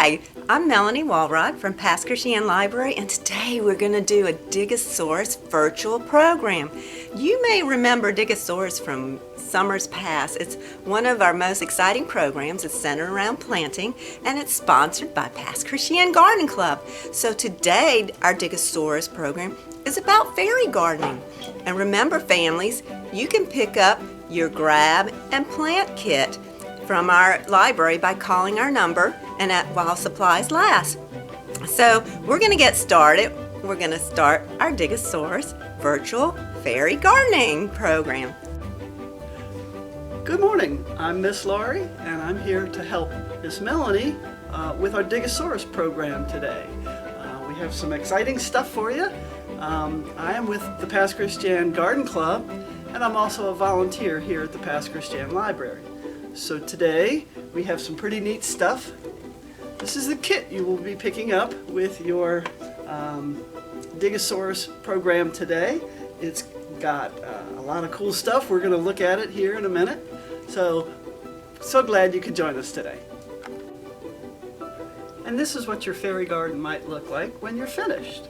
Hi, I'm Melanie Walrod from Pascagoula Library, and today we're going to do a Diggasaurus virtual program. You may remember Diggasaurus from summers past. It's one of our most exciting programs. It's centered around planting, and it's sponsored by Pascagoula Garden Club. So today, our Diggasaurus program is about fairy gardening. And remember, families, you can pick up your grab and plant kit from our library by calling our number and while supplies last. So we're going to get started. We're going to start our Diggasaurus virtual fairy gardening program. Good morning, I'm Miss Laurie, and I'm here to help Miss Melanie with our Diggasaurus program today. We have some exciting stuff for you. I am with the Pascagoula Garden Club, and I'm also a volunteer here at the Pascagoula Library. So today we have some pretty neat stuff. This is the kit you will be picking up with your Diggasaurus program today. It's got a lot of cool stuff. We're going to look at it here in a minute. So glad you could join us today. And this is what your fairy garden might look like when you're finished.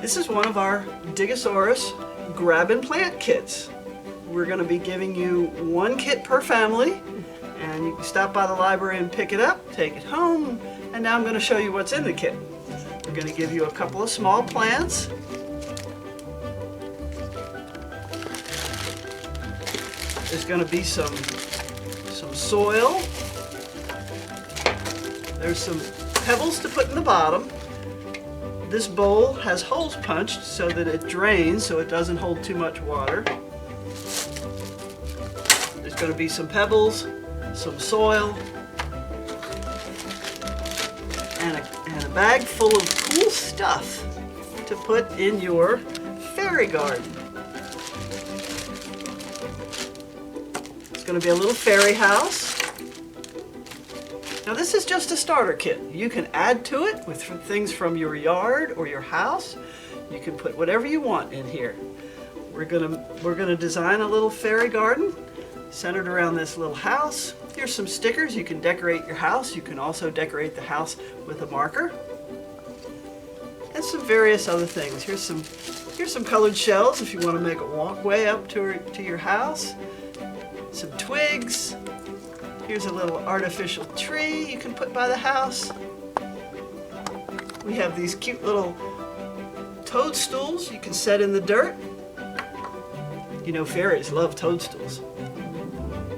This is one of our Diggasaurus grab and plant kits. We're going to be giving you one kit per family, and you can stop by the library and pick it up, take it home, and now I'm going to show you what's in the kit. We're going to give you a couple of small plants. There's going to be some soil. There's some pebbles to put in the bottom. This bowl has holes punched so that it drains, so it doesn't hold too much water. There's going to be some pebbles, some soil, and a bag full of cool stuff to put in your fairy garden. It's going to be a little fairy house. Now this is just a starter kit. You can add to it with things from your yard or your house. You can put whatever you want in here. We're gonna design a little fairy garden centered around this little house. Here's some stickers. You can decorate your house. You can also decorate the house with a marker. And some various other things. Here's some colored shells if you want to make a walkway up to your house. Some twigs. Here's a little artificial tree you can put by the house. We have these cute little toadstools you can set in the dirt. You know, fairies love toadstools.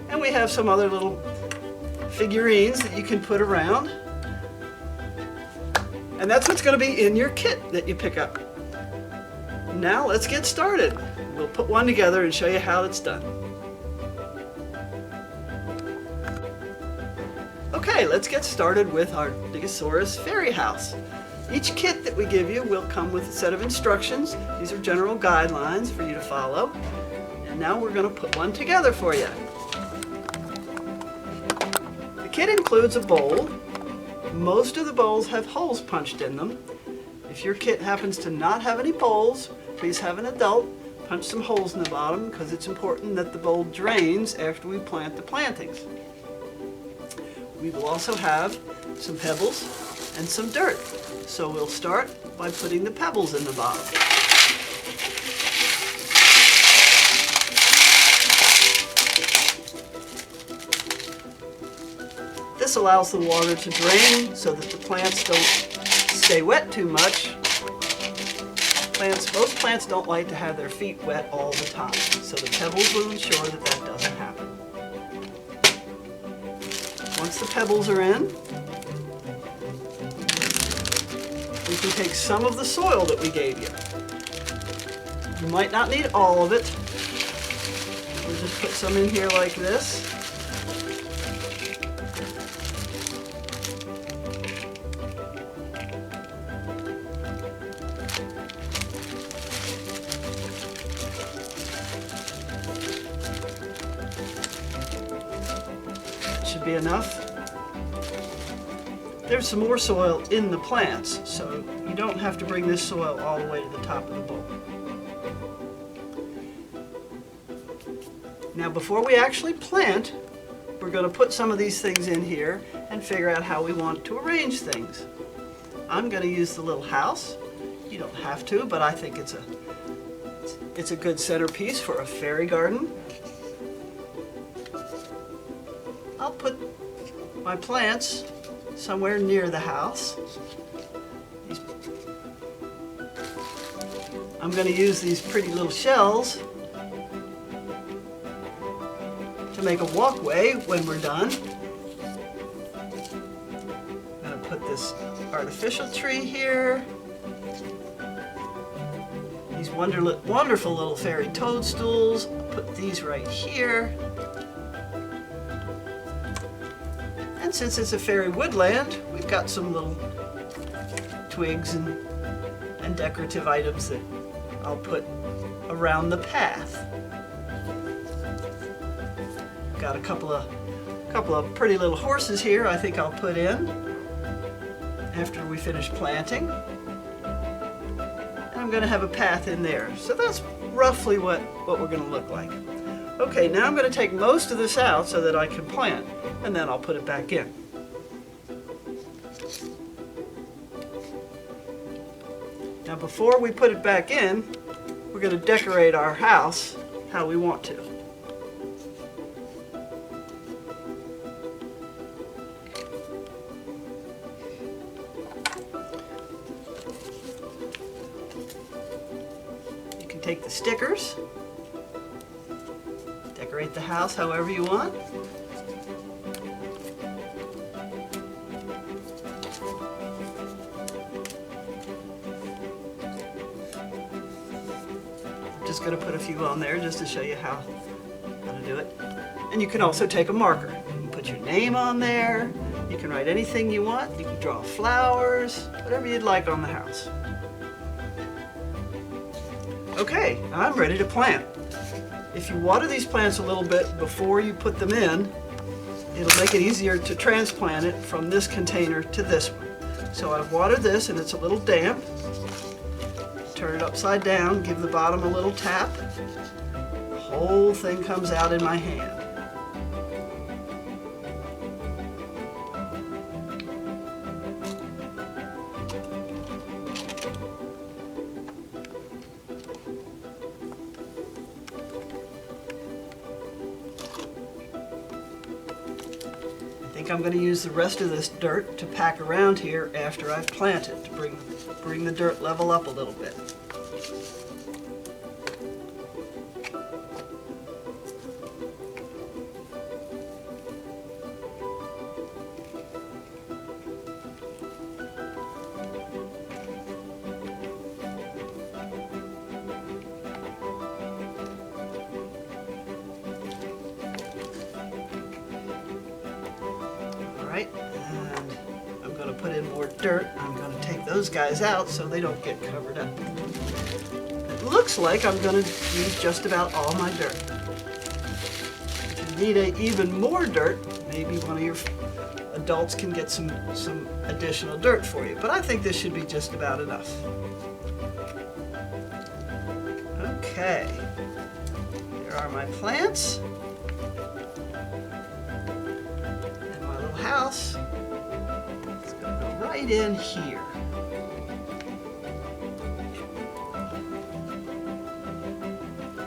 And we have some other little figurines that you can put around. And that's what's going to be in your kit that you pick up. Now let's get started. We'll put one together and show you how it's done. Okay, let's get started with our Diggasaurus fairy house. Each kit that we give you will come with a set of instructions. These are general guidelines for you to follow. And now we're going to put one together for you. The kit includes a bowl. Most of the bowls have holes punched in them. If your kit happens to not have any bowls, please have an adult punch some holes in the bottom because it's important that the bowl drains after we plant the plantings. We will also have some pebbles and some dirt. So we'll start by putting the pebbles in the bottom. This allows the water to drain so that the plants don't stay wet too much. Most plants don't like to have their feet wet all the time, so the pebbles will ensure that that doesn't happen. Once the pebbles are in, we can take some of the soil that we gave you. You might not need all of it. We'll just put some in here like this. Should be enough. There's some more soil in the plants, so you don't have to bring this soil all the way to the top of the bowl. Now before we actually plant, we're going to put some of these things in here and figure out how we want to arrange things. I'm going to use the little house. You don't have to, but I think it's a good centerpiece for a fairy garden. I'll put my plants somewhere near the house. I'm going to use these pretty little shells to make a walkway when we're done. I'm going to put this artificial tree here. These wonderful little fairy toadstools. I'll put these right here. And since it's a fairy woodland, we've got some little twigs and decorative items that I'll put around the path. Got a couple of pretty little horses here I think I'll put in after we finish planting. And I'm going to have a path in there. So that's roughly what we're going to look like. Okay, now I'm going to take most of this out so that I can plant, and then I'll put it back in. Now before we put it back in, we're going to decorate our house how we want to. You can take the stickers, decorate the house however you want. Just going to put a few on there just to show you how to do it. And you can also take a marker. You can put your name on there. You can write anything you want. You can draw flowers, whatever you'd like on the house. Okay, I'm ready to plant. If you water these plants a little bit before you put them in, it'll make it easier to transplant it from this container to this one. So I've watered this and it's a little damp. Turn it upside down, give the bottom a little tap. The whole thing comes out in my hand. I think I'm going to use the rest of this dirt to pack around here after I've planted to bring the dirt level up a little bit. Alright, and I'm going to put in more dirt. I'm going to take those guys out so they don't get covered up. It looks like I'm going to use just about all my dirt. If you need even more dirt, maybe one of your adults can get some additional dirt for you. But I think this should be just about enough. Okay, here are my plants. And my little house is going to go right in here.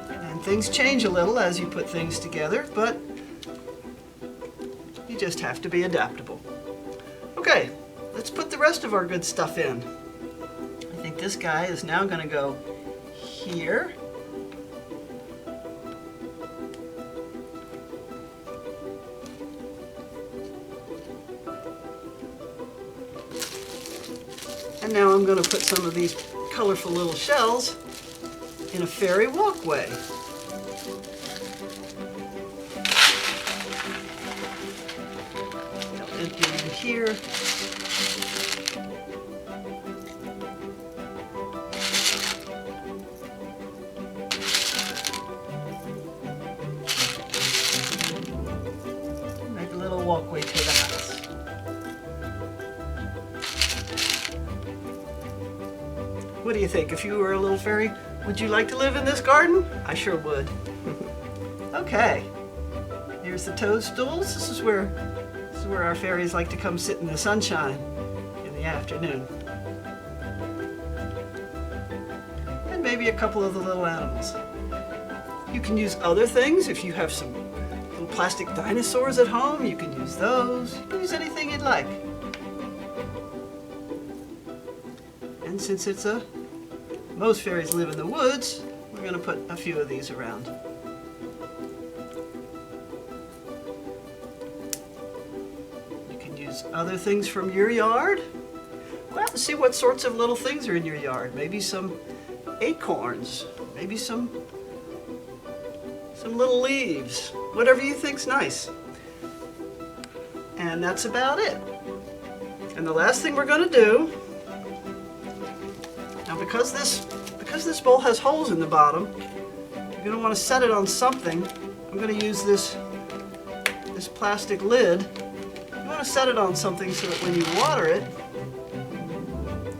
And things change a little as you put things together, but you just have to be adaptable. Okay, let's put the rest of our good stuff in. I think this guy is now going to go here. And now I'm going to put some of these colorful little shells in a fairy walkway. They'll empty in here. Make a little walkway to the house. What do you think? If you were a little fairy, would you like to live in this garden? I sure would. Okay, here's the toadstools. This is where our fairies like to come sit in the sunshine in the afternoon. And maybe a couple of the little animals. You can use other things. If you have some little plastic dinosaurs at home, you can use those. You can use anything you'd like. And since most fairies live in the woods, we're going to put a few of these around. You can use other things from your yard. Go out and see what sorts of little things are in your yard. Maybe some acorns, maybe some little leaves, whatever you think's nice. And that's about it. And the last thing we're going to do, now because this bowl has holes in the bottom, you're going to want to set it on something. I'm going to use this plastic lid. You want to set it on something so that when you water it,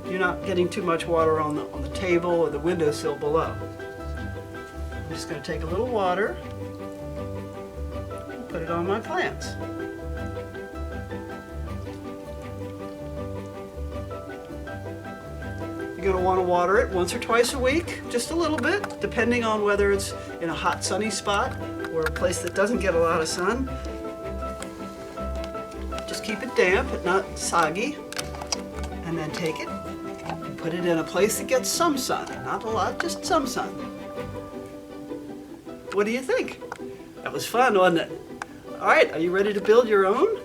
you're not getting too much water on the table or the windowsill below. I'm just going to take a little water and put it on my plants. You're going to want to water it once or twice a week, just a little bit, depending on whether it's in a hot sunny spot or a place that doesn't get a lot of sun. Just keep it damp but not soggy, and then take it and put it in a place that gets some sun. Not a lot, just some sun. What do you think? That was fun, wasn't it? All right, are you ready to build your own?